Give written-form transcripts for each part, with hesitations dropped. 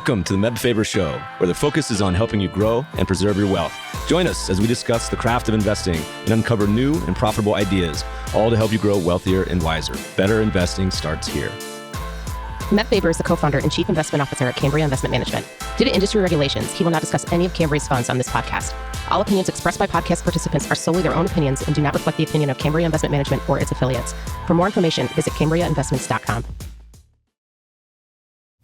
Welcome to the Meb Faber Show, where the focus is on helping you grow and preserve your wealth. Join us as we discuss the craft of investing and uncover new and profitable ideas, all to help you grow wealthier and wiser. Better investing starts here. Meb Faber is the co-founder and chief investment officer at Cambria Investment Management. Due to industry regulations, he will not discuss any of Cambria's funds on this podcast. All opinions expressed by podcast participants are solely their own opinions and do not reflect the opinion of Cambria Investment Management or its affiliates. For more information, visit CambriaInvestments.com.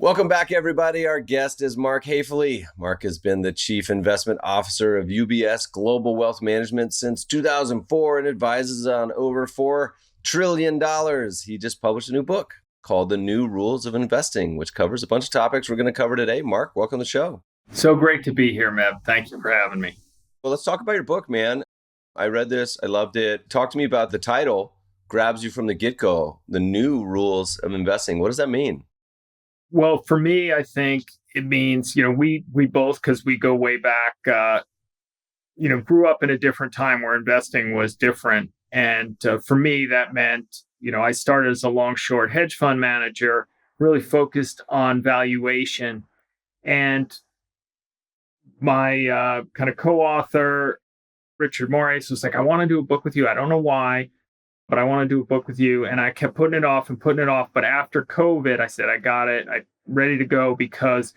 Welcome back, everybody. Our guest is Mark Haefele. Mark has been the Chief Investment Officer of UBS Global Wealth Management since 2004 and advises on over $4 trillion. He just published a new book called The New Rules of Investing, which covers a bunch of topics we're going to cover today. Mark, welcome to the show. So great to be here, Meb. Thank you for having me. Well, let's talk about your book, man. I read this. I loved it. Talk to me about the title, grabs you from the get-go, The New Rules of Investing. What does that mean? Well, for me, I think it means, we both, because we go way back, grew up in a different time where investing was different. And for me, that meant, I started as a long-short hedge fund manager, really focused on valuation. And my kind of co-author, Richard Moraes, was like, I want to do a book with you. I don't know why, but I want to do a book with you. And I kept putting it off. But after COVID, I said, I got it. I'm ready to go, because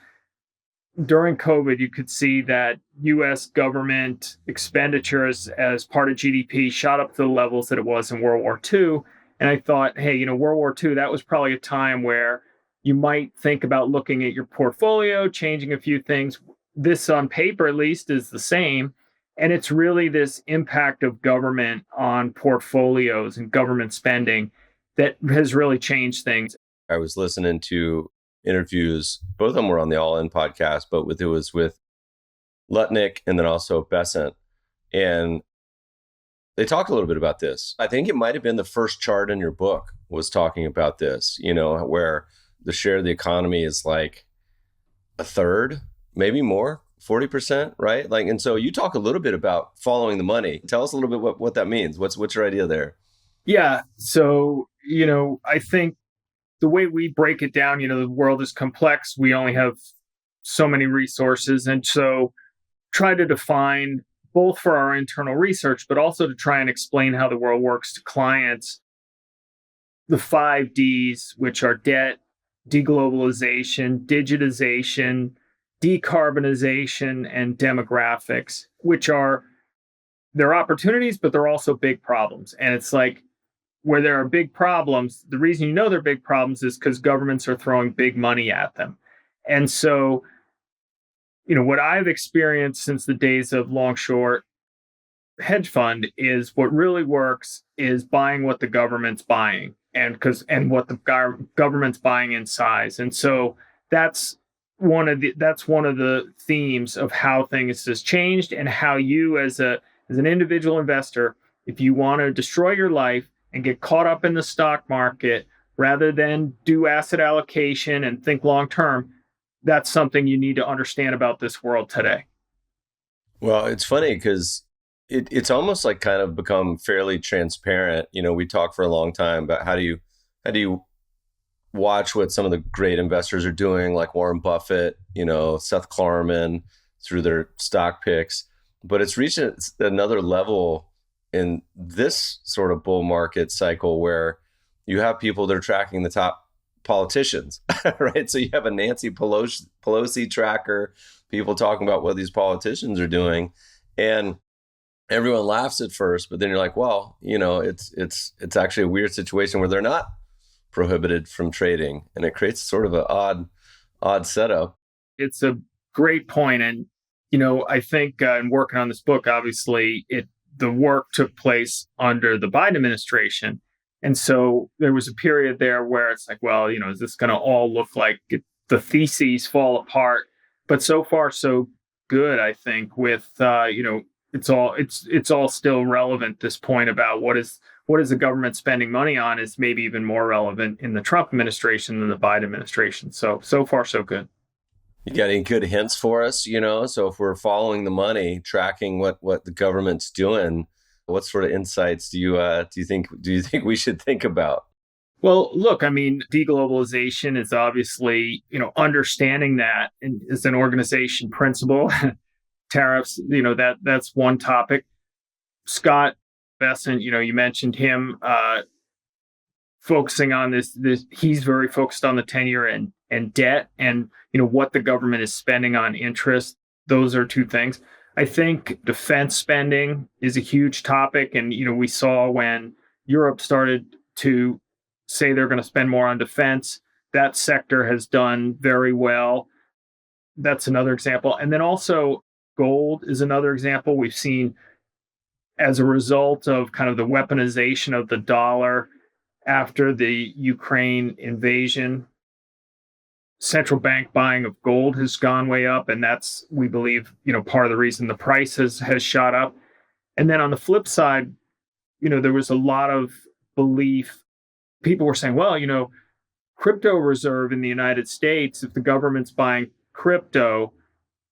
during COVID, you could see that U.S. government expenditures as part of GDP shot up to the levels that it was in World War II. And I thought, hey, World War II, that was probably a time where you might think about looking at your portfolio, changing a few things. This, on paper at least, is the same. And it's really this impact of government on portfolios and government spending that has really changed things. I was listening to interviews, both of them were on the All In podcast, but it was with Lutnick and then also Besant. And they talked a little bit about this. I think it might have been the first chart in your book was talking about this, where the share of the economy is like a third, maybe more. 40%, right? And so you talk a little bit about following the money. Tell us a little bit what that means. What's your idea there? Yeah. So, I think the way we break it down, the world is complex. We only have so many resources. And so try to define, both for our internal research, but also to try and explain how the world works to clients, the 5 Ds, which are debt, deglobalization, digitization, decarbonization, and demographics, which they're opportunities, but they're also big problems. And it's like, where there are big problems, the reason they're big problems is because governments are throwing big money at them. And so, what I've experienced since the days of long-short hedge fund is what really works is buying what the government's buying, and what the government's buying in size. And so that's one of the themes of how things has changed, and how you as an individual investor, if you want to destroy your life and get caught up in the stock market rather than do asset allocation and think long term, that's something you need to understand about this world today. Well, it's funny because it's almost like kind of become fairly transparent. We talked for a long time about how do you watch what some of the great investors are doing, like Warren Buffett, Seth Klarman, through their stock picks. But it's reached another level in this sort of bull market cycle where you have people that are tracking the top politicians, right? So you have a Nancy Pelosi tracker, people talking about what these politicians are doing. And everyone laughs at first, but then you're like, well, it's actually a weird situation where they're not prohibited from trading, and it creates sort of an odd setup. It's a great point. And, I think in working on this book, obviously the work took place under the Biden administration. And so there was a period there where it's like, well, is this going to all look like the theses fall apart? But so far, so good, I think, with, it's all still relevant. This point about what is the government spending money on is maybe even more relevant in the Trump administration than the Biden administration. So far, so good. You got any good hints for us? So if we're following the money, tracking what the government's doing, what sort of insights do you think we should think about? Well, look, I mean, deglobalization is obviously, understanding that is an organization principle. Tariffs, that's one topic. Scott Bessent, you mentioned him focusing on this. He's very focused on the 10-year and debt and, what the government is spending on interest. Those are two things. I think defense spending is a huge topic. And, we saw when Europe started to say they're going to spend more on defense, that sector has done very well. That's another example. And then also gold is another example. We've seen as a result of kind of the weaponization of the dollar after the Ukraine invasion, central bank buying of gold has gone way up. And that's, we believe, part of the reason the price has shot up. And then on the flip side, there was a lot of belief. People were saying, well, crypto reserve in the United States, if the government's buying crypto,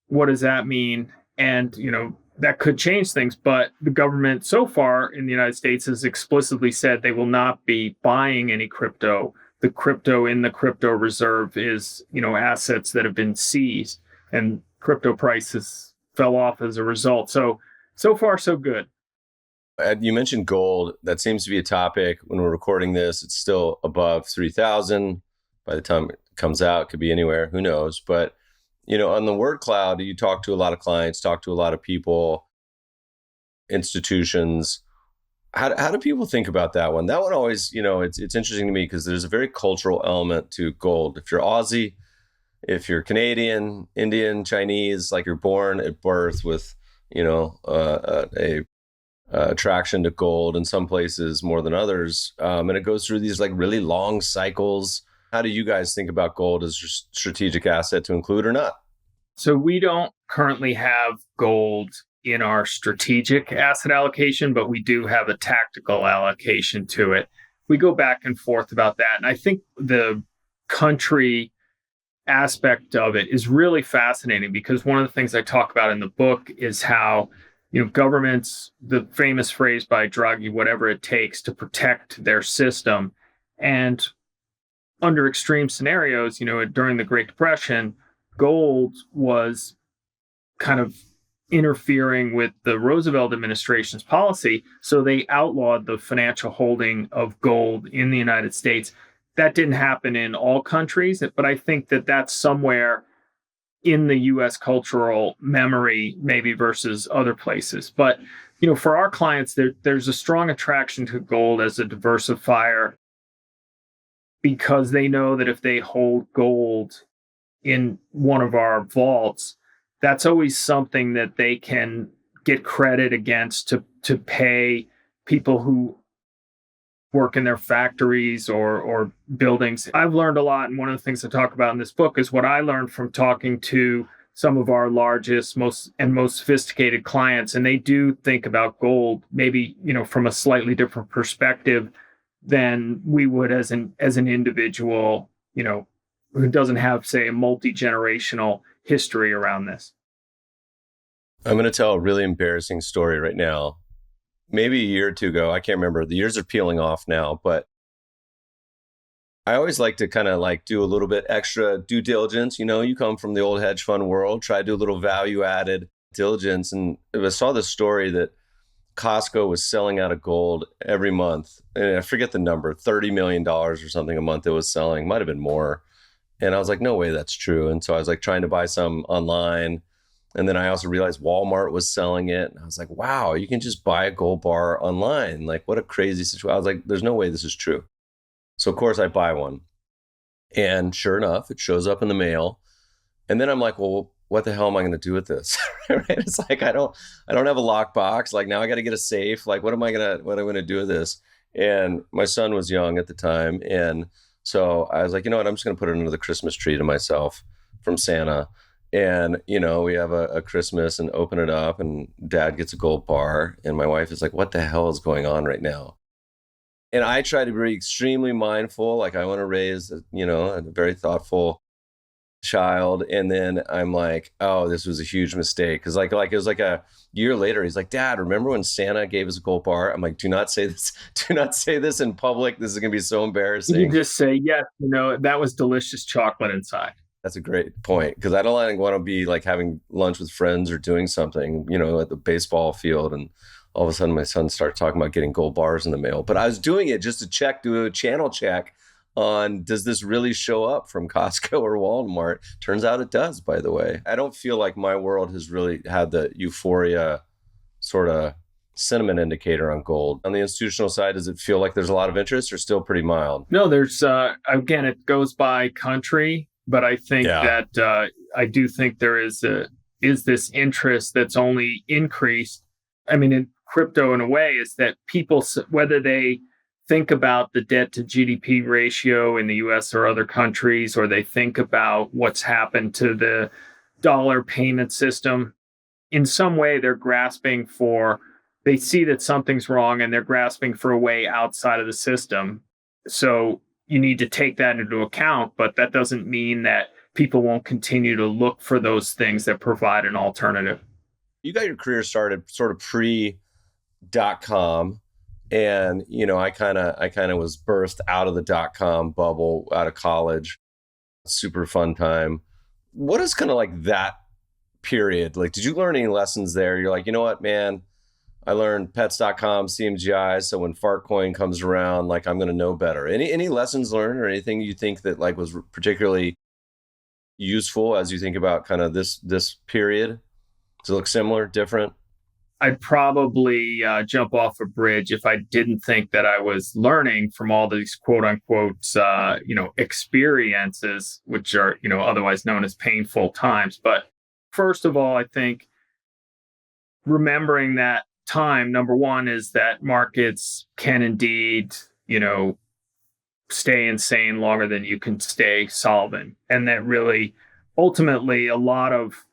what does that mean? And, that could change things. But the government so far in the United States has explicitly said they will not be buying any crypto. The crypto in the crypto reserve is, assets that have been seized, and crypto prices fell off as a result. So far, so good. You mentioned gold. That seems to be a topic when we're recording this. It's still above 3,000. By the time it comes out, it could be anywhere. Who knows? But, on the word cloud, you talk to a lot of clients, talk to a lot of people, institutions. How do people think about that one? That one always, it's interesting to me because there's a very cultural element to gold. If you're Aussie, if you're Canadian, Indian, Chinese, like you're born at birth with, a attraction to gold in some places more than others. And it goes through these like really long cycles. How do you guys think about gold as a strategic asset to include or not? So we don't currently have gold in our strategic asset allocation, but we do have a tactical allocation to it. We go back and forth about that. And I think the country aspect of it is really fascinating because one of the things I talk about in the book is how governments, the famous phrase by Draghi, whatever it takes to protect their system. And under extreme scenarios, during the Great Depression, gold was kind of interfering with the Roosevelt administration's policy. So they outlawed the financial holding of gold in the United States. That didn't happen in all countries, but I think that that's somewhere in the US cultural memory, maybe versus other places. But, for our clients, there's a strong attraction to gold as a diversifier because they know that if they hold gold in one of our vaults, that's always something that they can get credit against to pay people who work in their factories or buildings. I've learned a lot, and one of the things I talk about in this book is what I learned from talking to some of our largest, most sophisticated clients, and they do think about gold maybe, from a slightly different perspective than we would as an individual, who doesn't have, say, a multi-generational history around this. I'm going to tell a really embarrassing story right now. Maybe a year or two ago, I can't remember. The years are peeling off now, but I always like to kind of like do a little bit extra due diligence. You come from the old hedge fund world, try to do a little value added diligence. And I saw this story that Costco was selling out of gold every month. And I forget the number, $30 million or something a month it was selling. Might have been more. And I was like, no way that's true. And so I was like trying to buy some online. And then I also realized Walmart was selling it. And I was like, wow, you can just buy a gold bar online. Like, what a crazy situation. I was like, there's no way this is true. So, of course, I buy one. And sure enough, it shows up in the mail. And then I'm like, well, what the hell am I going to do with this? Right? It's like, I don't have a lockbox. Like, now I got to get a safe. Like, what am I going to do with this? And my son was young at the time. And so I was like, you know what? I'm just going to put it under the Christmas tree to myself from Santa. And, we have a Christmas and open it up and dad gets a gold bar. And my wife is like, what the hell is going on right now? And I try to be extremely mindful. Like I want to raise, a very thoughtful child. And then I'm like, oh, this was a huge mistake. Cause like it was like a year later, he's like, Dad, remember when Santa gave us a gold bar? I'm like, do not say this. Do not say this in public. This is going to be so You embarrassing. just say, yes, that was delicious chocolate inside. That's a great point. Cause I don't like, want to be like having lunch with friends or doing something, at the baseball field. And all of a sudden my son starts talking about getting gold bars in the mail. But I was doing it just to do a channel check on, does this really show up from Costco or Walmart? Turns out it does, by the way. I don't feel like my world has really had the euphoria sort of sentiment indicator on gold. On the institutional side, does it feel like there's a lot of interest or still pretty mild? No, there's, again, it goes by country, but I think that I do think there is this interest that's only increased. I mean, in crypto, in a way, is that people, whether they think about the debt to GDP ratio in the US or other countries, or they think about what's happened to the dollar payment system, in some way they see that something's wrong and they're grasping for a way outside of the system. So you need to take that into account, but that doesn't mean that people won't continue to look for those things that provide an alternative. You got your career started sort of pre.com. And, I kind of was birthed out of the .com bubble out of college. Super fun time. What is kind of like that period? Like, did you learn any lessons there? You're like, you know what, man, I learned pets.com, CMGI. So when Fartcoin comes around, like, I'm going to know better. Any lessons learned or anything you think that like was particularly useful as you think about kind of this period? Does it look similar, different? I'd probably jump off a bridge if I didn't think that I was learning from all these quote unquote, experiences, which are, otherwise known as painful times. But first of all, I think remembering that time, number one, is that markets can indeed, stay insane longer than you can stay solvent. And that really, ultimately, a lot of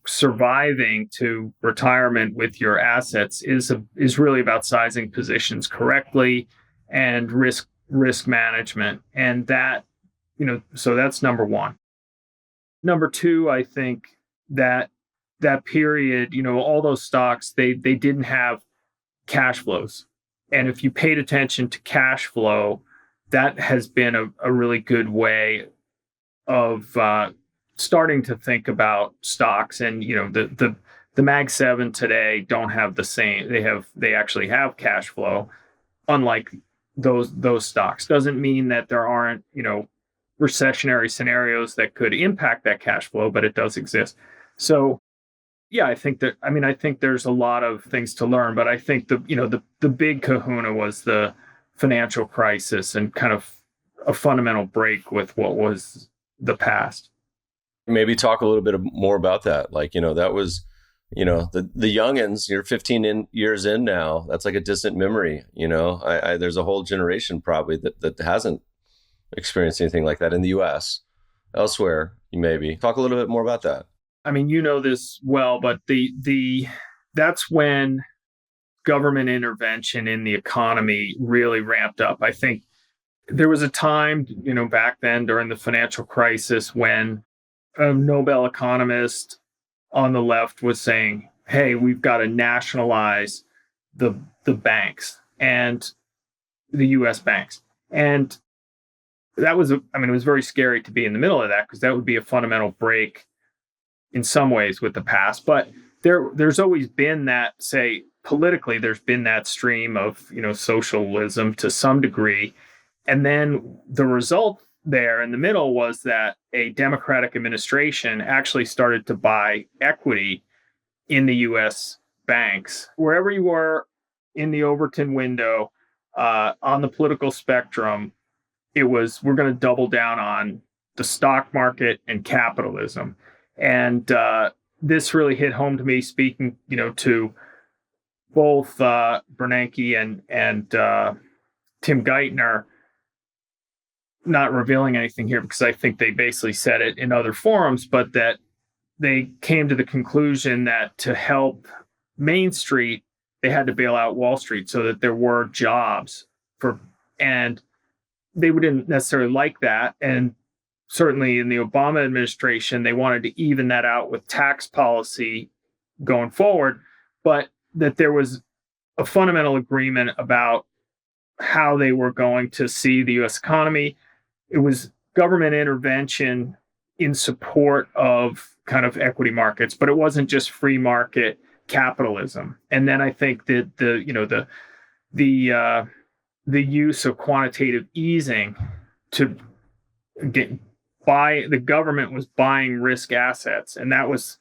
surviving to retirement with your assets is really about sizing positions correctly and risk management. And that, so that's number one. Number two, I think that period, all those stocks, they didn't have cash flows. And if you paid attention to cash flow, that has been a really good way of starting to think about stocks. And the Mag 7 today don't have the same. They actually have cash flow, unlike those stocks. Doesn't mean that there aren't recessionary scenarios that could impact that cash flow, but it does exist. So yeah, I think there's a lot of things to learn, but I think the big kahuna was the financial crisis and kind of a fundamental break with what was the past. Maybe talk a little bit more about that. Like, that was, the youngins, you're 15 years in now. That's like a distant memory. There's a whole generation probably that hasn't experienced anything like that in the US. Elsewhere, you maybe talk a little bit more about that. I mean, this well, but that's when government intervention in the economy really ramped up. I think there was a time, back then during the financial crisis when a Nobel economist on the left was saying, hey, we've got to nationalize the banks and the US banks. And that was, it was very scary to be in the middle of that because that would be a fundamental break in some ways with the past. But there's always been that, say, politically, there's been that stream of, socialism to some degree. And then the result there in the middle was that a Democratic administration actually started to buy equity in the U.S. banks. Wherever you were in the Overton window, on the political spectrum, it was, we're going to double down on the stock market and capitalism. And this really hit home to me, speaking, to both Bernanke and Tim Geithner. Not revealing anything here because I think they basically said it in other forums, but that they came to the conclusion that to help Main Street, they had to bail out Wall Street so that there were jobs and they didn't necessarily like that. And certainly in the Obama administration, they wanted to even that out with tax policy going forward, but that there was a fundamental agreement about how they were going to see the US economy. It was government intervention in support of kind of equity markets, but it wasn't just free market capitalism. And then I think that the use of quantitative easing to buy, the government was buying risk assets, and that was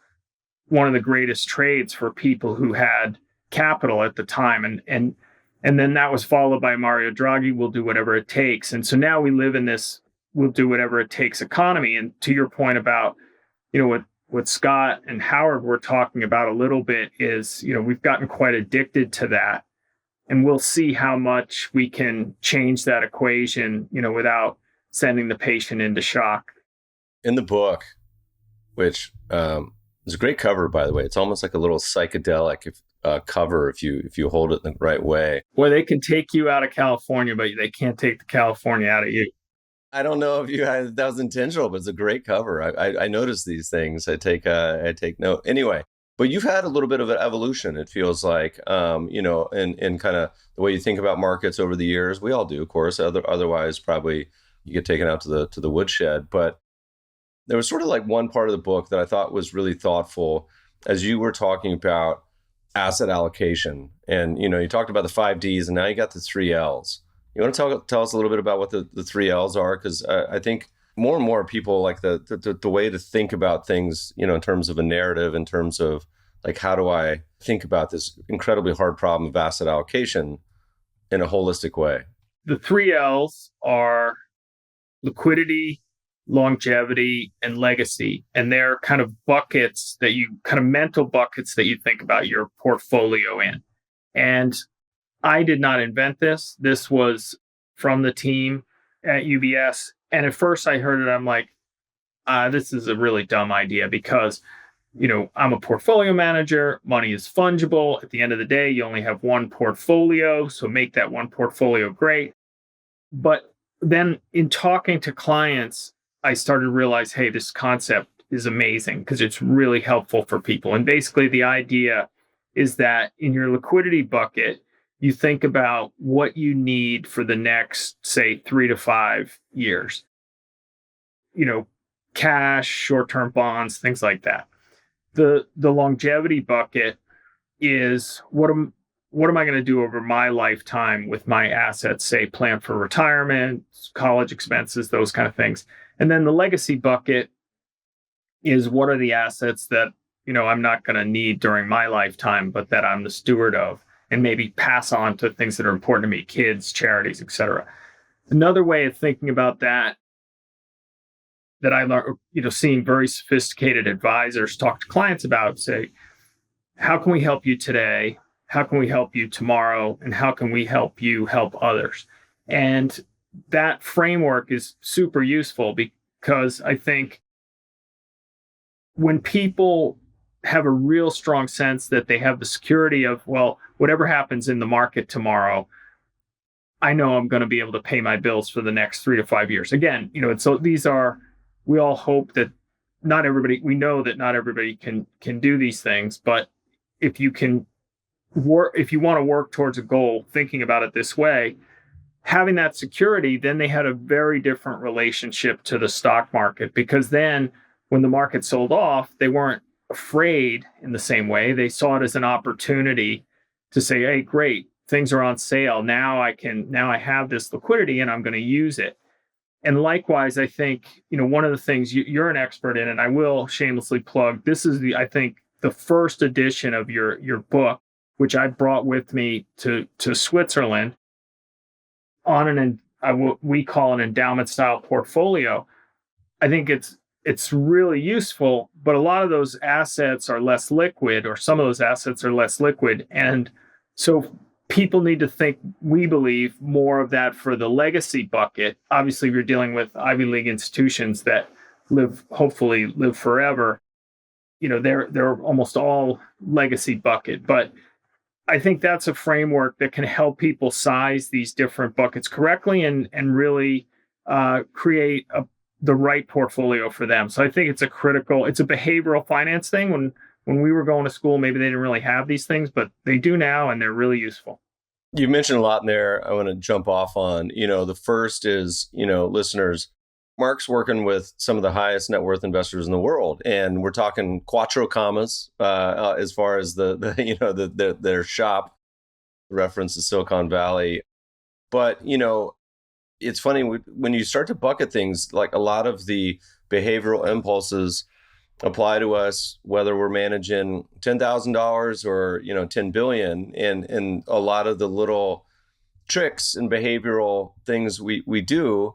one of the greatest trades for people who had capital at the time. And then that was followed by Mario Draghi will do whatever it takes. And so now we live in this we'll do whatever it takes economy. And to your point about, what Scott and Howard were talking about a little bit is, we've gotten quite addicted to that. And we'll see how much we can change that equation, without sending the patient into shock. In the book, which is a great cover, by the way, it's almost like a little psychedelic cover if you hold it the right way. Well, they can take you out of California, but they can't take the California out of you. I don't know if that was intentional, but it's a great cover. I notice these things. I take note. Anyway, but you've had a little bit of an evolution, it feels like, in kind of the way you think about markets over the years. We all do, of course. Otherwise, probably you get taken out to the woodshed. But there was sort of like one part of the book that I thought was really thoughtful as you were talking about asset allocation. And, you talked about the 5 Ds and now you got the 3 Ls. You want to tell us a little bit about what the 3 Ls are? Because I think more and more people like the way to think about things, in terms of a narrative, in terms of like, how do I think about this incredibly hard problem of asset allocation in a holistic way? The 3 Ls are liquidity, longevity, and legacy. And they're kind of mental buckets that you think about your portfolio in. And I did not invent this. This was from the team at UBS. And at first I heard it, I'm like, this is a really dumb idea because, I'm a portfolio manager. Money is fungible. At the end of the day, you only have one portfolio. So make that one portfolio great. But then in talking to clients, I started to realize, hey, this concept is amazing because it's really helpful for people. And basically the idea is that in your liquidity bucket, you think about what you need for the next, say, 3 to 5 years. Cash, short-term bonds, things like that. The longevity bucket is what am I going to do over my lifetime with my assets, say, plan for retirement, college expenses, those kind of things. And then the legacy bucket is what are the assets that, I'm not going to need during my lifetime, but that I'm the steward of, and maybe pass on to things that are important to me, kids, charities, etc. Another way of thinking about that I learned, seeing very sophisticated advisors talk to clients about, say, how can we help you today? How can we help you tomorrow? And how can we help you help others? And that framework is super useful because I think when people have a real strong sense that they have the security of, well, whatever happens in the market tomorrow, I know I'm going to be able to pay my bills for the next 3 to 5 years. Again, we all hope that we know that not everybody can do these things, but if you want to work towards a goal, thinking about it this way, having that security, then they had a very different relationship to the stock market, because then when the market sold off, they weren't afraid in the same way. They saw it as an opportunity to say, hey, great, things are on sale. Now I have this liquidity and I'm going to use it. And likewise, I think, one of the things you're an expert in, and I will shamelessly plug, this is I think the first edition of your book, which I brought with me to Switzerland on we call an endowment style portfolio. I think it's really useful, but a lot of those assets are less liquid, or some of those assets are less liquid. And so people need to think, we believe, more of that for the legacy bucket. Obviously, we're dealing with Ivy League institutions that hopefully live forever. They're almost all legacy bucket. But I think that's a framework that can help people size these different buckets correctly and really create the right portfolio for them. So I think it's a behavioral finance thing. When we were going to school, maybe they didn't really have these things, but they do now, and they're really useful. You mentioned a lot in there. I want to jump off on, the first is, listeners, Mark's working with some of the highest net worth investors in the world, and we're talking quattro commas as far as their shop reference to Silicon Valley. But it's funny when you start to bucket things, like a lot of the behavioral impulses apply to us, whether we're managing $10,000 or 10 billion, and a lot of the little tricks and behavioral things we do,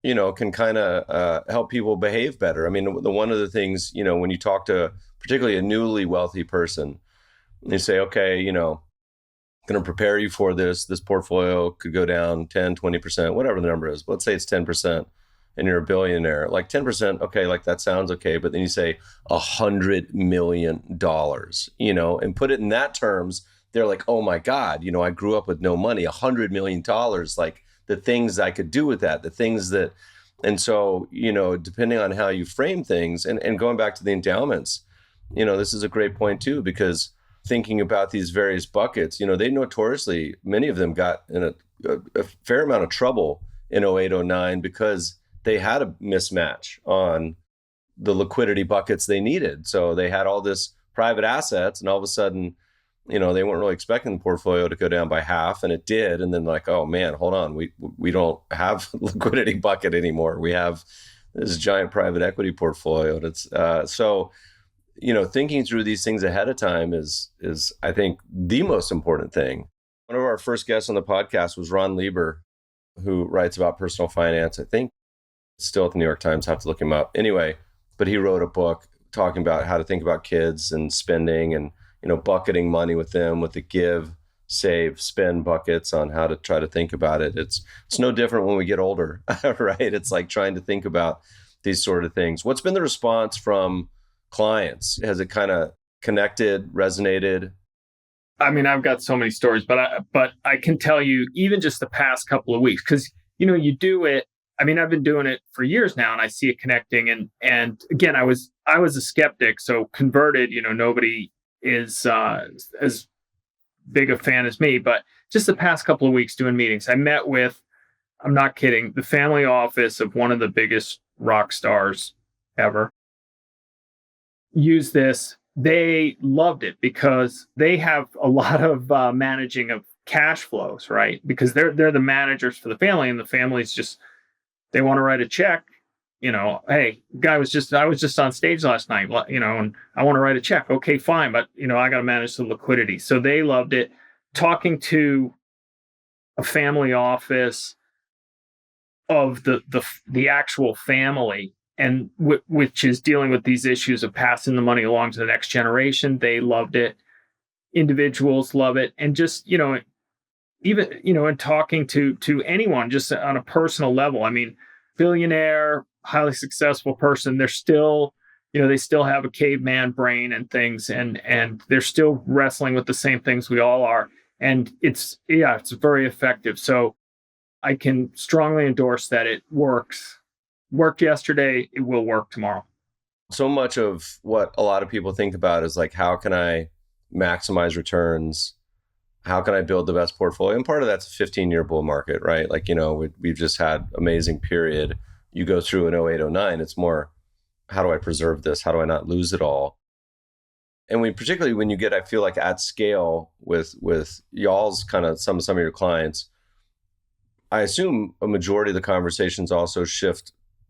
can kind of help people behave better. I mean, the one of the things, when you talk to particularly a newly wealthy person, they say, okay, going to prepare you for this portfolio could go down 10, 20%, whatever the number is. Let's say it's 10% and you're a billionaire. Like 10%, okay, like that sounds okay. But then you say $100 million, and put it in that terms, they're like, oh my God, I grew up with no money, $100 million, like the things I could do with that, the things that, and so, depending on how you frame things and going back to the endowments, this is a great point too, because thinking about these various buckets, they notoriously, many of them got in a fair amount of trouble in 08, 09 because they had a mismatch on the liquidity buckets they needed. So they had all this private assets, and all of a sudden, they weren't really expecting the portfolio to go down by half, and it did. And then like, oh man, hold on, we don't have liquidity bucket anymore. We have this giant private equity portfolio. That's so. Thinking through these things ahead of time is I think the most important thing. One of our first guests on the podcast was Ron Lieber, who writes about personal finance. I think still at the New York Times, have to look him up. Anyway, but he wrote a book talking about how to think about kids and spending and, bucketing money with them with the give, save, spend buckets on how to try to think about it. It's no different when we get older, right? It's like trying to think about these sort of things. What's been the response from clients? Has it kind of connected, resonated? I mean, I've got so many stories, but I can tell you even just the past couple of weeks, because you do it. I mean, I've been doing it for years now, and I see it connecting. And again, I was a skeptic, so converted. Nobody is as big a fan as me. But just the past couple of weeks doing meetings, I met with, I'm not kidding, the family office of one of the biggest rock stars ever. Use this. They loved it because they have a lot of managing of cash flows, right? Because they're the managers for the family, and the family's just, they want to write a check. Hey, I was just on stage last night, and I want to write a check. Okay, fine, but I got to manage the liquidity. So they loved it. Talking to a family office of the actual family, and which is dealing with these issues of passing the money along to the next generation. They loved it. Individuals love it. And just, even, in talking to anyone just on a personal level, I mean, billionaire, highly successful person, they're still, they still have a caveman brain and things, and they're still wrestling with the same things we all are. And it's very effective. So I can strongly endorse that it works. Worked yesterday, it will work tomorrow. So much of what a lot of people think about is like, how can I maximize returns? How can I build the best portfolio? And part of that's a 15-year bull market, right? Like, we've just had amazing period. You go through an 08, 09, it's more, how do I preserve this? How do I not lose it all? And particularly when you get, I feel like at scale with y'all's kind of some of your clients, I assume a majority of the conversations also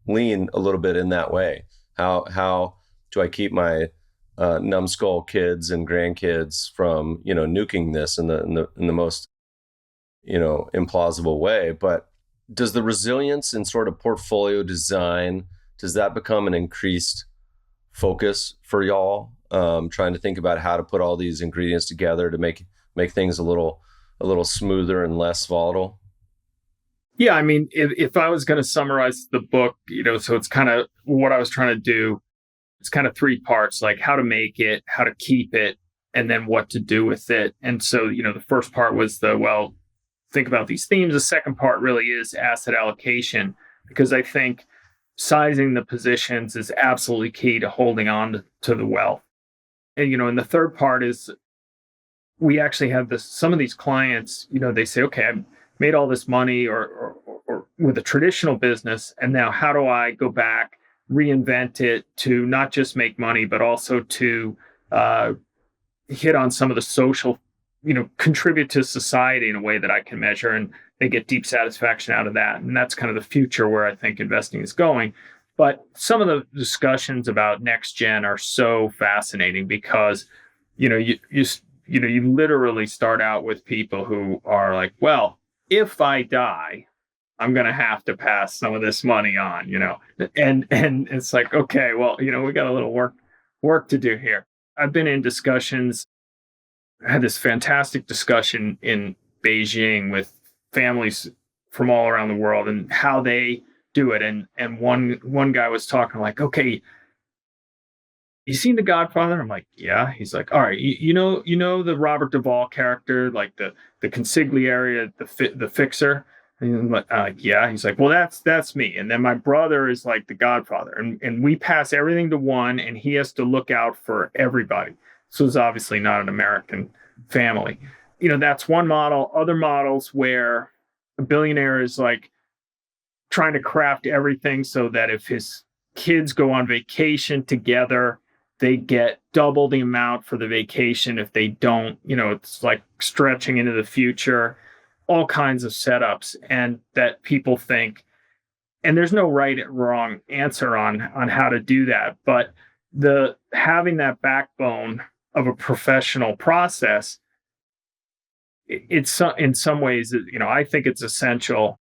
lean a little bit in that way. How do I keep my numbskull kids and grandkids from nuking this in the most implausible way? But does the resilience in sort of portfolio design, does that become an increased focus for y'all, trying to think about how to put all these ingredients together to make things a little smoother and less volatile? Yeah, I mean, if I was going to summarize the book, so it's kind of what I was trying to do. It's kind of three parts, like how to make it, how to keep it, and then what to do with it. And so, the first part was think about these themes. The second part really is asset allocation. because I think sizing the positions is absolutely key to holding on to the wealth. And the third part is we actually have some of these clients, they say, okay, I made all this money or with a traditional business. And now how do I go back, reinvent it to not just make money, but also to hit on some of the social, contribute to society in a way that I can measure. And they get deep satisfaction out of that. And that's kind of the future where I think investing is going. But some of the discussions about next gen are so fascinating because, you literally start out with people who are like, well, if I die, I'm going to have to pass some of this money on, and it's like, okay, well, we got a little work to do here. I've been in discussions. I had this fantastic discussion in Beijing with families from all around the world and how they do it. And one guy was talking like, okay, you seen The Godfather? I'm like, yeah. He's like, all right, you know the Robert Duvall character, like the consigliere, the fixer. And I'm like, yeah. He's like, well, that's me. And then my brother is like the Godfather, and we pass everything to one, and he has to look out for everybody. So it's obviously not an American family. That's one model. Other models where a billionaire is like trying to craft everything so that if his kids go on vacation together, they get double the amount for the vacation. If they don't, it's like stretching into the future, all kinds of setups, and that people think, and there's no right or wrong answer on how to do that. But having that backbone of a professional process, it's in some ways, I think it's essential,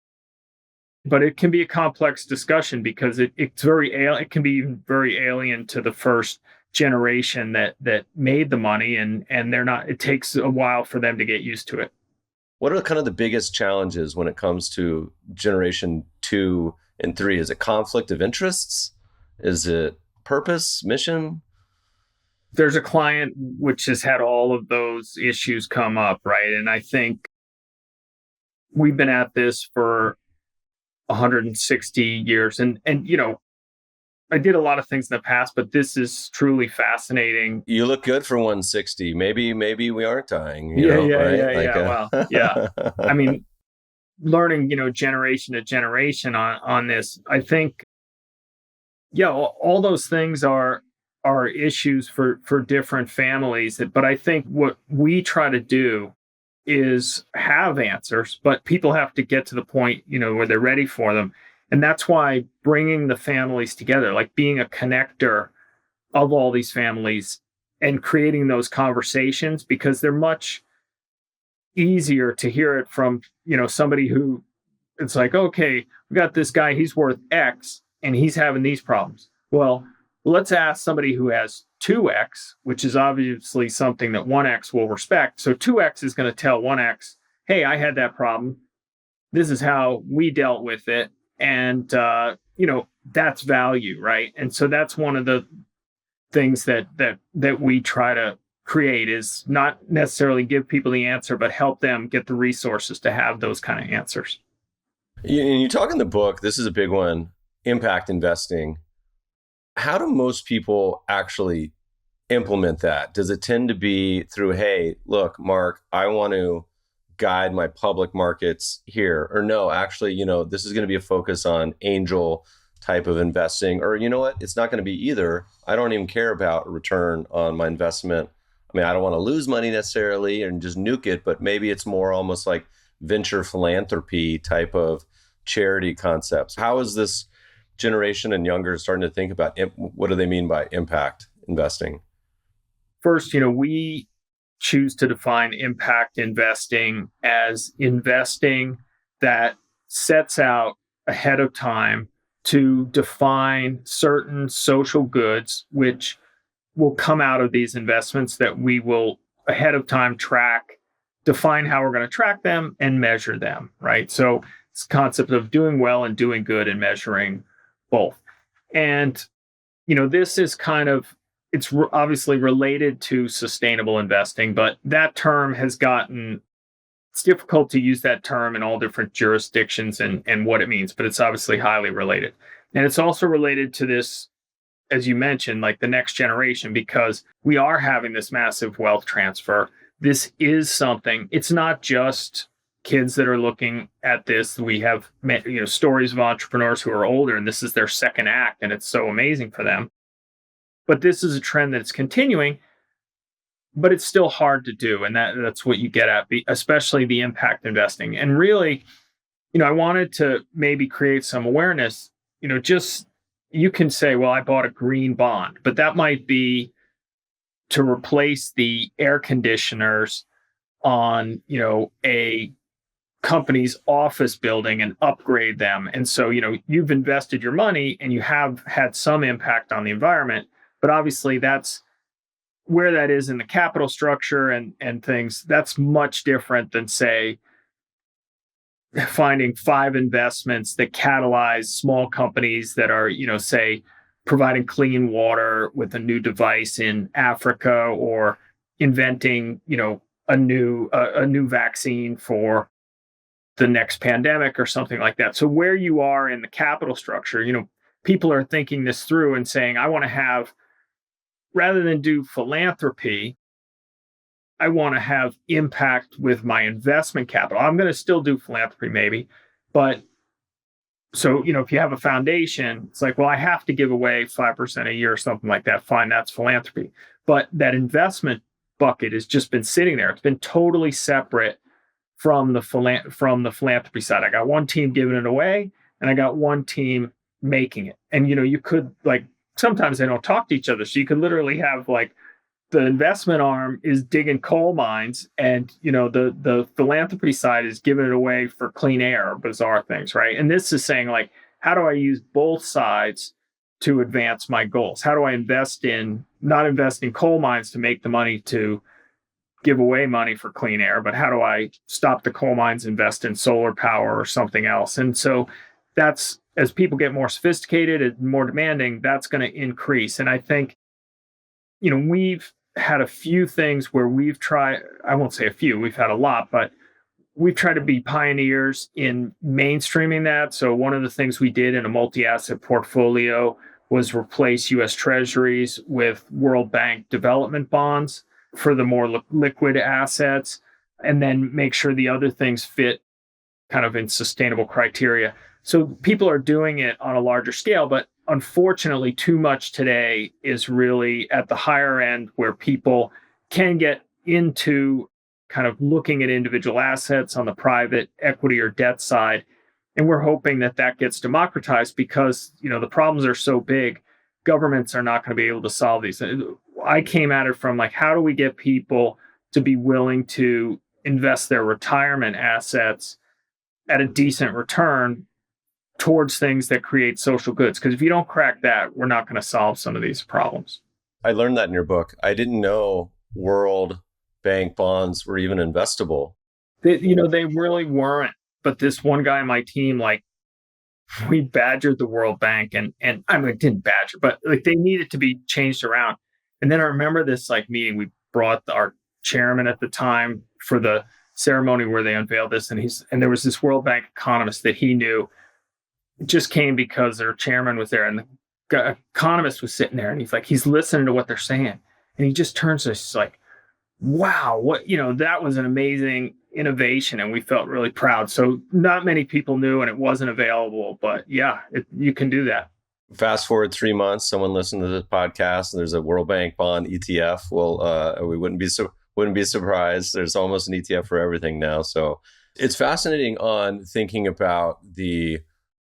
but it can be a complex discussion because it can be very alien to the first generation that made the money, and they're not. It takes a while for them to get used to it. What are kind of the biggest challenges when it comes to generation 2 and 3? Is it conflict of interests? Is it purpose, mission? There's a client which has had all of those issues come up, right? And I think we've been at this for 160 years, and I did a lot of things in the past, but this is truly fascinating. You look good for 160. Maybe we aren't dying. Well, yeah. I mean, learning, generation to generation on this, I think, all those things are issues for different families. But I think what we try to do is have answers, but people have to get to the point, where they're ready for them. And that's why bringing the families together, like being a connector of all these families and creating those conversations, because they're much easier to hear it from, somebody who it's like, okay, we got this guy, he's worth X and he's having these problems. Well, let's ask somebody who has 2X, which is obviously something that 1X will respect. So 2X is going to tell 1X, hey, I had that problem. This is how we dealt with it. And, that's value, right? And so that's one of the things that we try to create, is not necessarily give people the answer, but help them get the resources to have those kind of answers. You talk in the book, this is a big one, impact investing. How do most people actually implement that? Does it tend to be through, hey, look, Mark, I want to guide my public markets here? Or no, actually, this is going to be a focus on angel type of investing. Or you know what? It's not going to be either. I don't even care about a return on my investment. I mean, I don't want to lose money necessarily and just nuke it, but maybe it's more almost like venture philanthropy type of charity concepts. How is this generation and younger starting to think about what do they mean by impact investing? First, we choose to define impact investing as investing that sets out ahead of time to define certain social goods which will come out of these investments, that we will ahead of time track, define how we're going to track them and measure them, right? So it's the concept of doing well and doing good and measuring both. And, this is kind of, it's obviously related to sustainable investing, but that term has gotten it's difficult to use that term in all different jurisdictions and what it means, but it's obviously highly related. And it's also related to this, as you mentioned, like the next generation, because we are having this massive wealth transfer. This is something, it's not just kids that are looking at this. We have stories of entrepreneurs who are older and this is their second act and it's so amazing for them. But this is a trend that's continuing, but it's still hard to do. And that's what you get at, especially the impact investing. And really, I wanted to maybe create some awareness, just you can say, well, I bought a green bond, but that might be to replace the air conditioners on, a company's office building and upgrade them. And so, you've invested your money and you have had some impact on the environment, but obviously that's where that is in the capital structure and things. That's much different than, say, finding 5 investments that catalyze small companies that are, say, providing clean water with a new device in Africa, or inventing, a new vaccine for the next pandemic or something like that. So where you are in the capital structure, people are thinking this through and saying, I want to have, rather than do philanthropy, I want to have impact with my investment capital. I'm going to still do philanthropy maybe, but so, if you have a foundation, it's like, well, I have to give away 5% a year or something like that. Fine, that's philanthropy. But that investment bucket has just been sitting there. It's been totally separate from the philanthropy side. I got one team giving it away and I got one team making it. And, you could, like, sometimes they don't talk to each other. So you could literally have, like, the investment arm is digging coal mines and, the philanthropy side is giving it away for clean air, bizarre things, right? And this is saying, like, how do I use both sides to advance my goals? How do I not invest in coal mines to make the money to give away money for clean air, but how do I stop the coal mines, invest in solar power or something else? And so that's, as people get more sophisticated and more demanding, that's going to increase. And I think, we've had a few things where we've tried, I won't say a few, we've had a lot, but we've tried to be pioneers in mainstreaming that. So one of the things we did in a multi-asset portfolio was replace US Treasuries with World Bank development bonds for the more liquid assets, and then make sure the other things fit kind of in sustainable criteria. So people are doing it on a larger scale, but unfortunately, too much today is really at the higher end where people can get into kind of looking at individual assets on the private equity or debt side. And we're hoping that that gets democratized because, the problems are so big, governments are not going to be able to solve these. I came at it from, like, how do we get people to be willing to invest their retirement assets at a decent return towards things that create social goods? Because if you don't crack that, we're not going to solve some of these problems. I learned that in your book. I didn't know World Bank bonds were even investable. They really weren't. But this one guy on my team, like, we badgered the World Bank and I mean, didn't badger, but, like, they needed to be changed around. And then I remember this, like, meeting, we brought our chairman at the time for the ceremony where they unveiled this. And there was this World Bank economist that he knew. It just came because their chairman was there, and the economist was sitting there, and he's listening to what they're saying. And he just turns to us, he's like, wow, that was an amazing innovation. And we felt really proud. So not many people knew, and it wasn't available, but yeah, you can do that. Fast forward 3 months, someone listened to this podcast and there's a World Bank bond ETF. Well, we wouldn't be surprised. There's almost an ETF for everything now. So it's fascinating on thinking about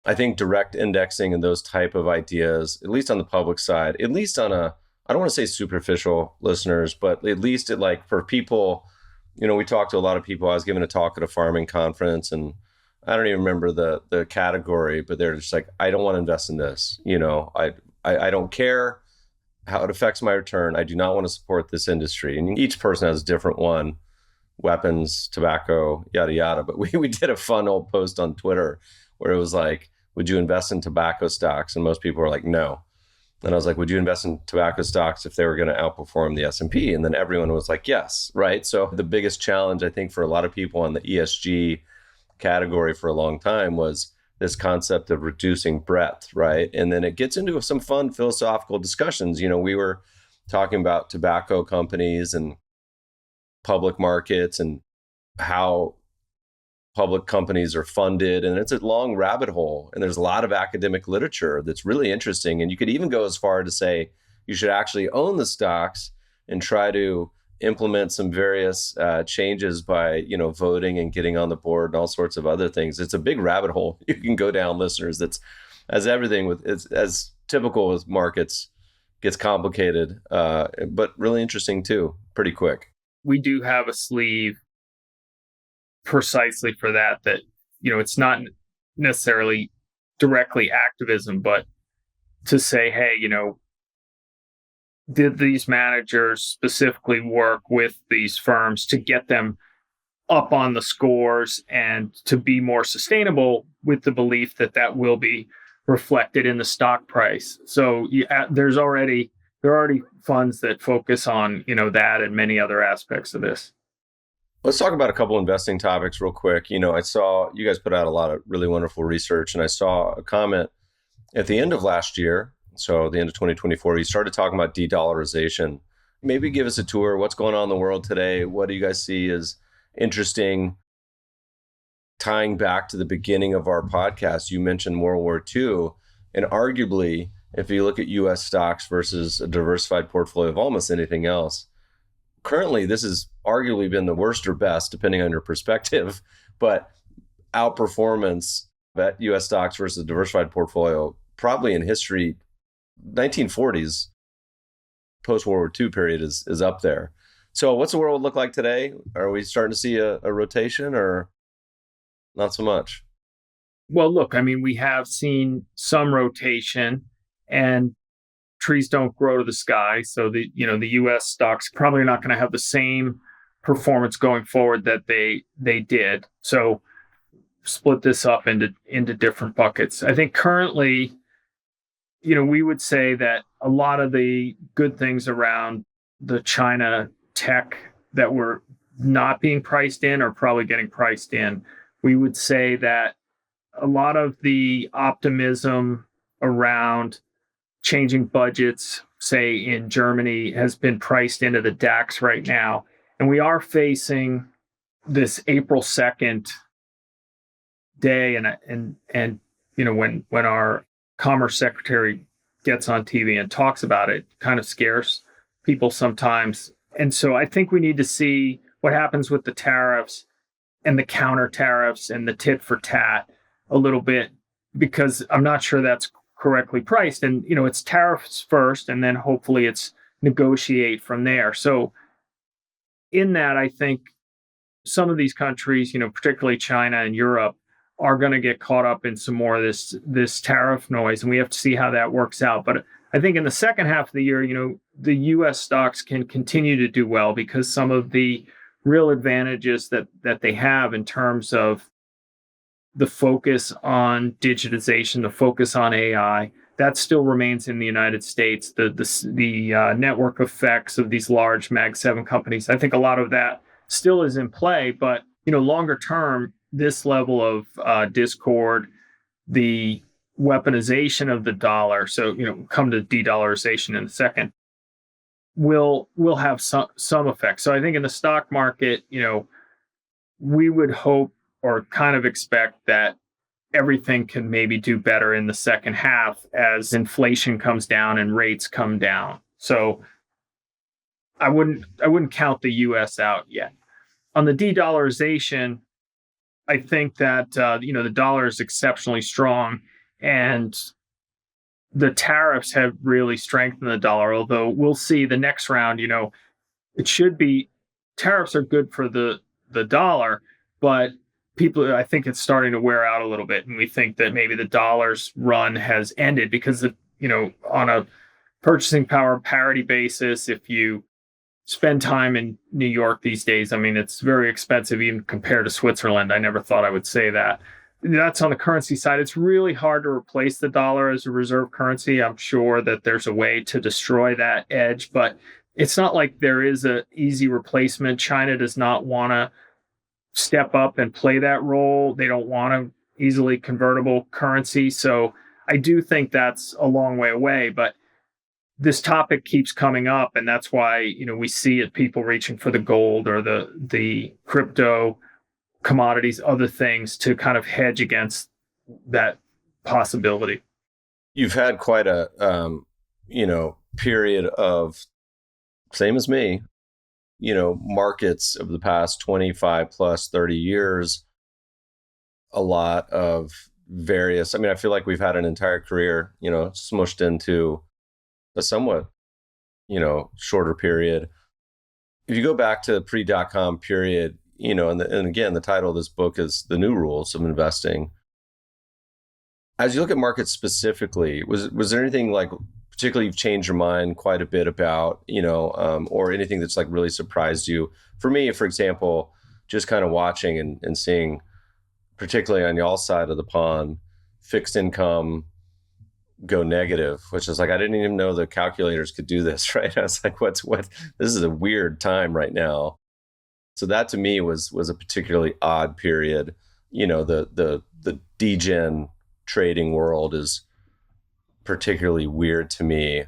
I think direct indexing and those type of ideas, at least on the public side, at least on I don't want to say superficial listeners, but at least for people, we talked to a lot of people. I was giving a talk at a farming conference and I don't even remember the category, but they're just like, I don't want to invest in this. I don't care how it affects my return. I do not want to support this industry. And each person has a different one, weapons, tobacco, yada, yada. But we did a fun old post on Twitter where it was like, would you invest in tobacco stocks? And most people were like, no. And I was like, would you invest in tobacco stocks if they were going to outperform the S&P? And then everyone was like, yes, right? So the biggest challenge, I think, for a lot of people on the ESG category for a long time was this concept of reducing breadth, right? And then it gets into some fun philosophical discussions. We were talking about tobacco companies and public markets and how public companies are funded. And it's a long rabbit hole. And there's a lot of academic literature that's really interesting. And you could even go as far to say you should actually own the stocks and try to implement some various changes by, voting and getting on the board and all sorts of other things. It's a big rabbit hole you can go down, listeners. That's as everything with it's as typical with markets gets complicated, but really interesting too, pretty quick. We do have a sleeve precisely for that, it's not necessarily directly activism, but to say, hey, did these managers specifically work with these firms to get them up on the scores and to be more sustainable, with the belief that that will be reflected in the stock price? So there are already funds that focus on that and many other aspects of this. Let's talk about a couple investing topics real quick. I saw you guys put out a lot of really wonderful research, and I saw a comment at the end of last year, so the end of 2024, you started talking about de-dollarization. Maybe give us a tour. What's going on in the world today? What do you guys see as interesting? Tying back to the beginning of our podcast, you mentioned World War II, and arguably, if you look at U.S. stocks versus a diversified portfolio of almost anything else, currently this has arguably been the worst or best, depending on your perspective, but outperformance at U.S. stocks versus a diversified portfolio, probably in history, 1940s, post-World War II period is up there. So what's the world look like today? Are we starting to see a rotation or not so much? Well, look, we have seen some rotation, and trees don't grow to the sky. So the U.S. stocks probably not going to have the same performance going forward that they did. So split this up into different buckets. I think currently, we would say that a lot of the good things around the China tech that were not being priced in are probably getting priced in. We would say that a lot of the optimism around changing budgets, say in Germany, has been priced into the DAX right now. And we are facing this April 2nd day. And when our Commerce Secretary gets on TV and talks about it, kind of scares people sometimes. And so I think we need to see what happens with the tariffs and the counter tariffs and the tit for tat a little bit, because I'm not sure that's correctly priced. And, it's tariffs first, and then hopefully it's negotiate from there. So in that, I think some of these countries, particularly China and Europe, are going to get caught up in some more of this tariff noise, and we have to see how that works out. But I think in the second half of the year, the U.S. stocks can continue to do well because some of the real advantages that they have in terms of the focus on digitization, the focus on AI, that still remains in the United States. The network effects of these large Mag 7 companies, I think a lot of that still is in play. But longer term, this level of discord, the weaponization of the dollar, so come to de-dollarization in a second, will have some effect. So I think in the stock market, we would hope or kind of expect that everything can maybe do better in the second half as inflation comes down and rates come down. So I wouldn't count the US out yet. On the de-dollarization, I think that the dollar is exceptionally strong, and the tariffs have really strengthened the dollar. Although we'll see the next round. It should be tariffs are good for the dollar, but people, I think it's starting to wear out a little bit, and we think that maybe the dollar's run has ended because on a purchasing power parity basis, if you spend time in New York these days, it's very expensive even compared to Switzerland. I never thought I would say that. that's on the currency side. It's really hard to replace the dollar as a reserve currency. I'm sure that there's a way to destroy that edge, but it's not like there is an easy replacement. China does not want to step up and play that role. They don't want a easily convertible currency. So I do think that's a long way away, but this topic keeps coming up, and that's why, we see it, people reaching for the gold or the crypto commodities, other things to kind of hedge against that possibility. You've had quite a period of, same as me, markets of the past 25 plus 30 years, a lot of various, I feel like we've had an entire career, smushed into a somewhat, shorter period. If you go back to the pre-dot-com period, and again, the title of this book is The New Rules of Investing. As you look at markets specifically, was there anything like particularly you've changed your mind quite a bit about, or anything that's like really surprised you? For me, for example, just kind of watching and seeing, particularly on y'all's side of the pond, fixed income go negative, which is like, I didn't even know the calculators could do this, right? I was like, what? This is a weird time right now. So that to me was a particularly odd period. The degen trading world is particularly weird to me.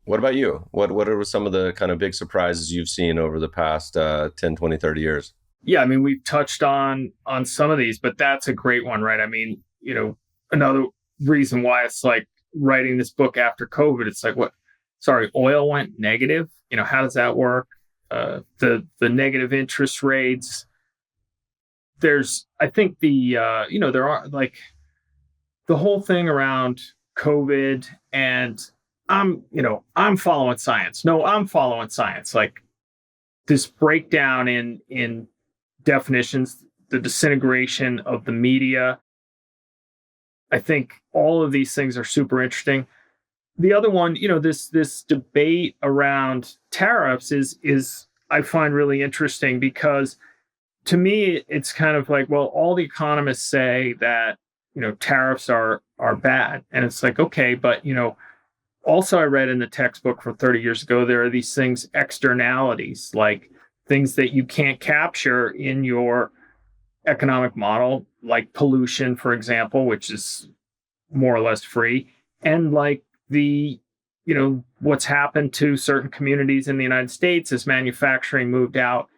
What about you? What are some of the kind of big surprises you've seen over the past 10, 20, 30 years? Yeah, we've touched on some of these, but that's a great one, right? Another reason why it's like writing this book after COVID, it's like, oil went negative. How does that work? The negative interest rates. I think there are like the whole thing around COVID, and I'm following science. No, I'm following science. Like this breakdown in definitions, the disintegration of the media. I think all of these things are super interesting. The other one, this debate around tariffs is I find really interesting, because to me, it's kind of like, well, all the economists say that, tariffs are bad. And it's like, okay, but, also I read in the textbook from 30 years ago, there are these things, externalities, like things that you can't capture in your economic model, like pollution, for example, which is more or less free. And like what's happened to certain communities in the United States as manufacturing moved out.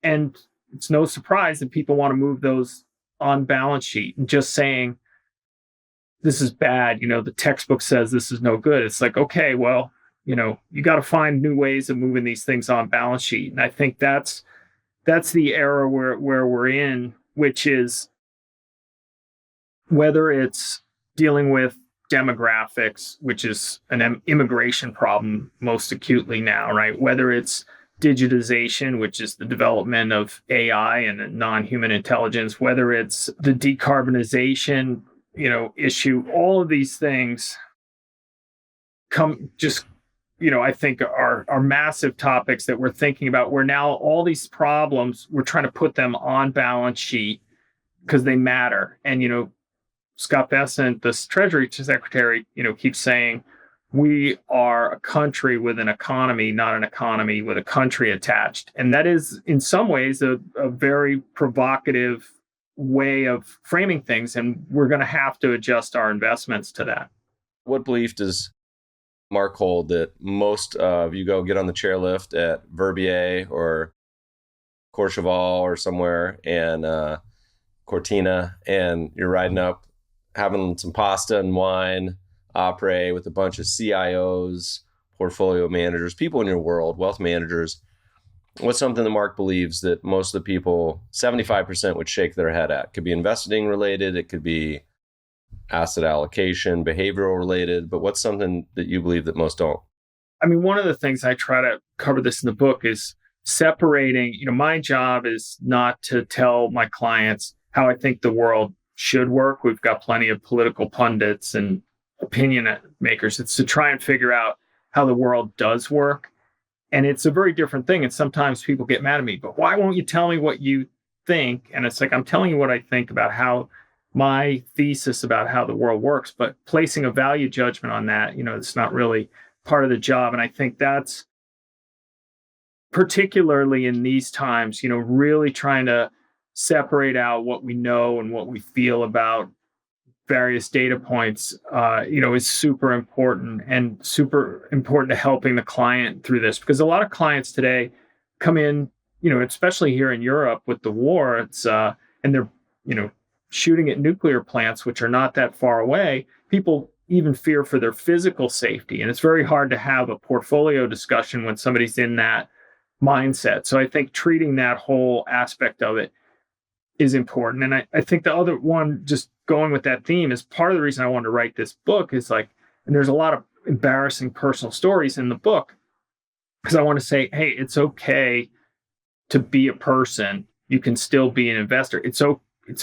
And it's no surprise that people want to move those on balance sheet, and just saying, this is bad. The textbook says this is no good. It's like, okay, well, you got to find new ways of moving these things on balance sheet. And I think that's the era where we're in, which is whether it's dealing with demographics, which is an immigration problem most acutely now, right? Whether it's digitization, which is the development of AI and non-human intelligence, whether it's the decarbonization, issue, all of these things I think are massive topics that we're thinking about, where now all these problems, we're trying to put them on balance sheet because they matter. And, Scott Bessent, the Treasury Secretary, keeps saying, we are a country with an economy, not an economy with a country attached. And that is, in some ways, a very provocative way of framing things. And we're going to have to adjust our investments to that. What belief does Mark hold that most of you go get on the chairlift at Verbier or Courchevel or somewhere, and Cortina, and you're riding up, having some pasta and wine, après with a bunch of CIOs, portfolio managers, people in your world, wealth managers? What's something that Mark believes that most of the people, 75%, would shake their head at? It could be investing related, it could be asset allocation, behavioral related, but what's something that you believe that most don't? One of the things I try to cover this in the book is separating, my job is not to tell my clients how I think the world should work. We've got plenty of political pundits and opinion makers. It's to try and figure out how the world does work. And it's a very different thing. And sometimes people get mad at me, but why won't you tell me what you think? And it's like, I'm telling you what I think about how my thesis about how the world works, but placing a value judgment on that, it's not really part of the job. And I think that's particularly in these times, really trying to separate out what we know and what we feel about various data points, is super important and super important to helping the client through this, because a lot of clients today come in, especially here in Europe with the war, and they're, shooting at nuclear plants, which are not that far away. People even fear for their physical safety. And it's very hard to have a portfolio discussion when somebody's in that mindset. So I think treating that whole aspect of it is important. And I think the other one, just going with that theme, is part of the reason I wanted to write this book is and there's a lot of embarrassing personal stories in the book, because I want to say, hey, it's okay to be a person. You can still be an investor. It's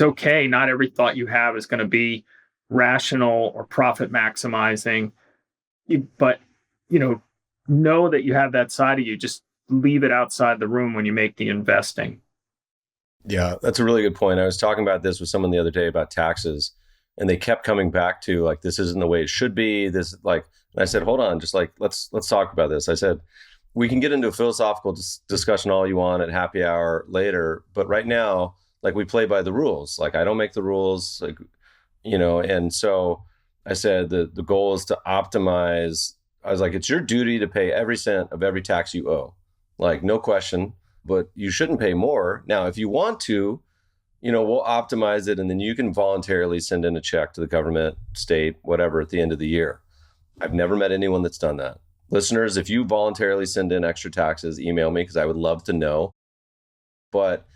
okay. Not every thought you have is going to be rational or profit maximizing, but, know that you have that side of you. Just leave it outside the room when you make the investing. Yeah, that's a really good point. I was talking about this with someone the other day about taxes, and they kept coming back to this isn't the way it should be. And I said, hold on, just let's talk about this. I said, we can get into a philosophical discussion all you want at happy hour later, but right now, we play by the rules. I don't make the rules, and so I said the goal is to optimize. I was like, it's your duty to pay every cent of every tax you owe, no question. But you shouldn't pay more. Now, if you want to, we'll optimize it, and then you can voluntarily send in a check to the government, state, whatever, at the end of the year. I've never met anyone that's done that. Listeners, if you voluntarily send in extra taxes, email me, because I would love to know. But,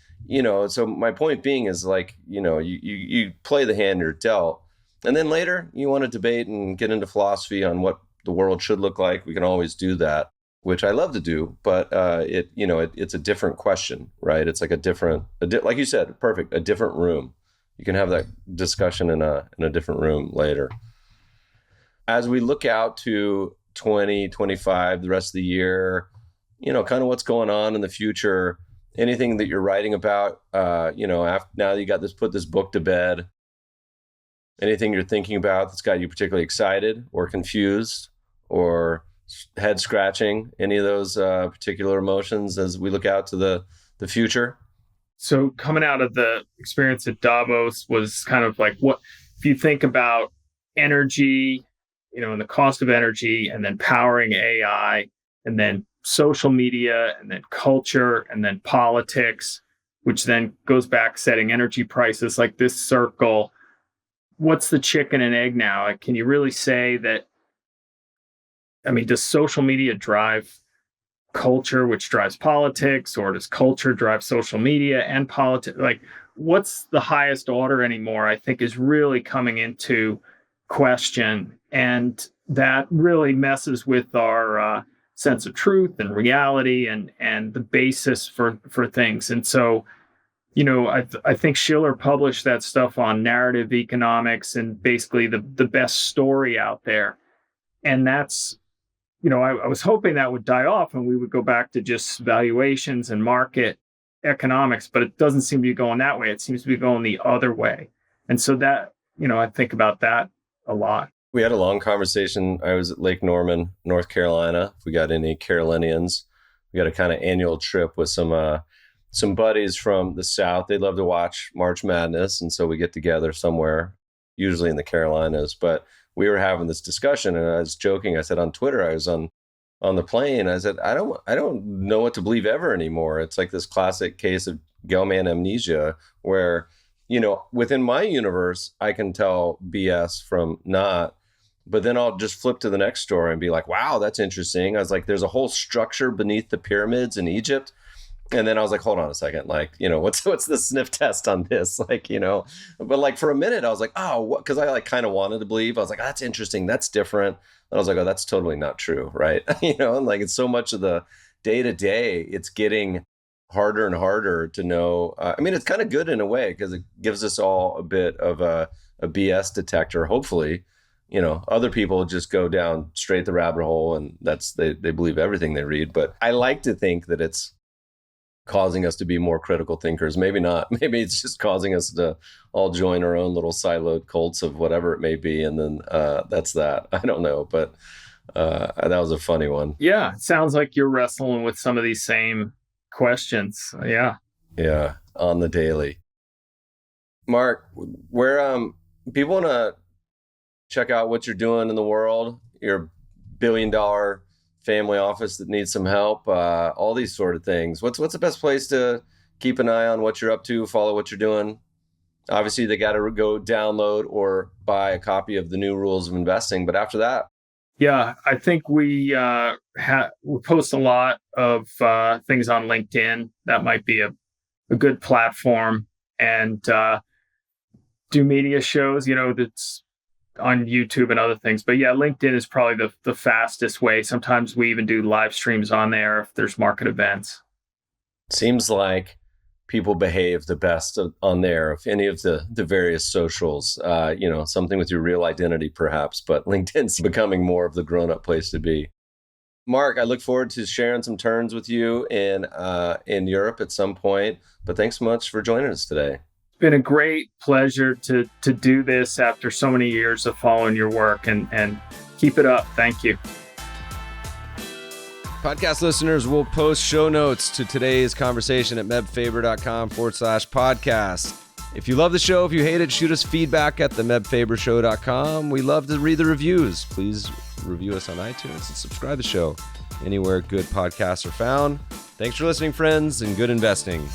so my point being is you play the hand you're dealt. And then later you want to debate and get into philosophy on what the world should look like. We can always do that, which I love to do, but it's a different question, right? It's like like you said, perfect, a different room. You can have that discussion in a different room later. As we look out to 2025, the rest of the year, kind of what's going on in the future, anything that you're writing about, now that you got put this book to bed, anything you're thinking about that's got you particularly excited or confused or head scratching, any of those particular emotions as we look out to the future? So coming out of the experience at Davos was kind of what, if you think about energy, and the cost of energy, and then powering AI, and then social media, and then culture, and then politics, which then goes back setting energy prices, this circle. What's the chicken and egg now? Can you really say that? Does social media drive culture, which drives politics, or does culture drive social media and politics? What's the highest order anymore, I think, is really coming into question. And that really messes with our sense of truth and reality and the basis for things. And so, I think Schiller published that stuff on narrative economics and basically the best story out there. And that's, I was hoping that would die off and we would go back to just valuations and market economics, but it doesn't seem to be going that way. It seems to be going the other way. And so that, I think about that a lot. We had a long conversation. I was at Lake Norman, North Carolina. If we got any Carolinians, we got a kind of annual trip with some buddies from the South. They love to watch March Madness. And so we get together somewhere, usually in the Carolinas. But we were having this discussion, and I was joking. I said on Twitter, I was on the plane. I said, I don't know what to believe ever anymore. It's like this classic case of Gell-Mann amnesia where, within my universe, I can tell BS from not, but then I'll just flip to the next story and be like, wow, that's interesting. I was like, there's a whole structure beneath the pyramids in Egypt. And then I was like, hold on a second, what's the sniff test on this? But for a minute I was like, oh, what? Because I kind of wanted to believe. I was like, oh, that's interesting. That's different. And I was like, oh, that's totally not true. Right. And it's so much of the day to day, it's getting harder and harder to know. It's kind of good in a way because it gives us all a bit of a BS detector. Hopefully, other people just go down straight the rabbit hole and they believe everything they read. But I like to think that it's causing us to be more critical thinkers. Maybe not. Maybe it's just causing us to all join our own little siloed cults of whatever it may be. And then that's that. I don't know. But that was a funny one. Yeah. It sounds like you're wrestling with some of these same questions. Yeah. Yeah. On the daily. Mark, where people want to check out what you're doing in the world, your $1 billion family office that needs some help, all these sort of things. What's the best place to keep an eye on what you're up to, follow what you're doing? Obviously, they got to go download or buy a copy of the New Rules of Investing. But after that, yeah, I think we post a lot of things on LinkedIn. That might be a good platform, and do media shows, that's on YouTube and other things. But yeah, LinkedIn is probably the fastest way. Sometimes we even do live streams on there if there's market events. Seems like people behave the best on there of any of the various socials, something with your real identity perhaps, but LinkedIn's becoming more of the grown-up place to be. Mark, I look forward to sharing some turns with you in Europe at some point, but thanks so much for joining us today. Been a great pleasure to do this after so many years of following your work, and keep it up. Thank you. Podcast listeners will post show notes to today's conversation at mebfaber.com/podcast. If you love the show, if you hate it, shoot us feedback at themebfabershow.com. We love to read the reviews. Please review us on iTunes and subscribe to the show anywhere good podcasts are found. Thanks for listening, friends, and good investing.